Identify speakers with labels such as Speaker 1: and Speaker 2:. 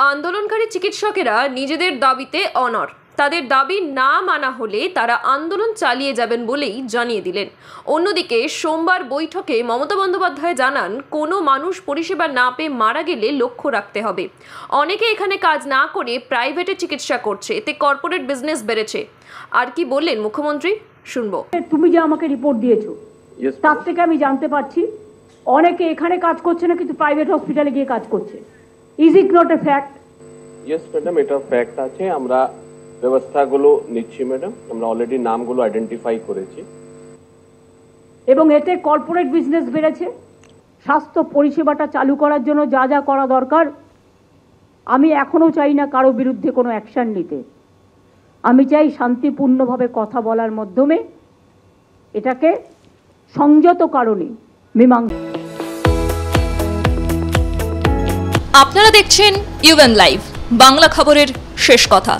Speaker 1: আন্দোলনকারী চিকিৎসকেরা নিজেদের দাবিতে অনড়। তাদের দাবি না মানা হলে তারা আন্দোলন চালিয়ে যাবেন বলেই জানিয়ে দিলেন। অন্যদিকে সোমবার বৈঠকে মমতা বন্দ্যোপাধ্যায় জানান, কোনো মানুষ পরিষেবা না পেয়ে মারা গেলে লক্ষ্য রাখতে হবে। অনেকে এখানে কাজ না করে প্রাইভেটে চিকিৎসা করছে, এতে কর্পোরেট বিজনেস বেড়েছে। আর কি বললেন মুখ্যমন্ত্রী, শুনবো।
Speaker 2: তুমি যে আমাকে রিপোর্ট দিয়েছো তার থেকে আমি জানতে পারছি অনেকে এখানে কাজ করছে না, কিন্তু প্রাইভেট হসপিটালে গিয়ে কাজ করছে। Is it not a fact?
Speaker 3: Yes madam, এটা ফ্যাক্ট আছে। আমরা ব্যবস্থাগুলো নিচ্ছি ম্যাডাম, আমরা অলরেডি নামগুলো আইডেন্টিফাই করেছি।
Speaker 2: এবং এতে কর্পোরেট বিজনেস বেড়েছে। স্বাস্থ্য পরিষেবাটা চালু করার জন্য যা যা করা দরকার, আমি এখনো চাই না কারো বিরুদ্ধে কোনো অ্যাকশন নিতে। আমি চাই শান্তিপূর্ণভাবে কথা বলার মাধ্যমে এটাকে সংযত কারণে মীমাংসা।
Speaker 4: আপনারা দেখছেন ইউএন লাইভ, বাংলা খবরের শেষ কথা।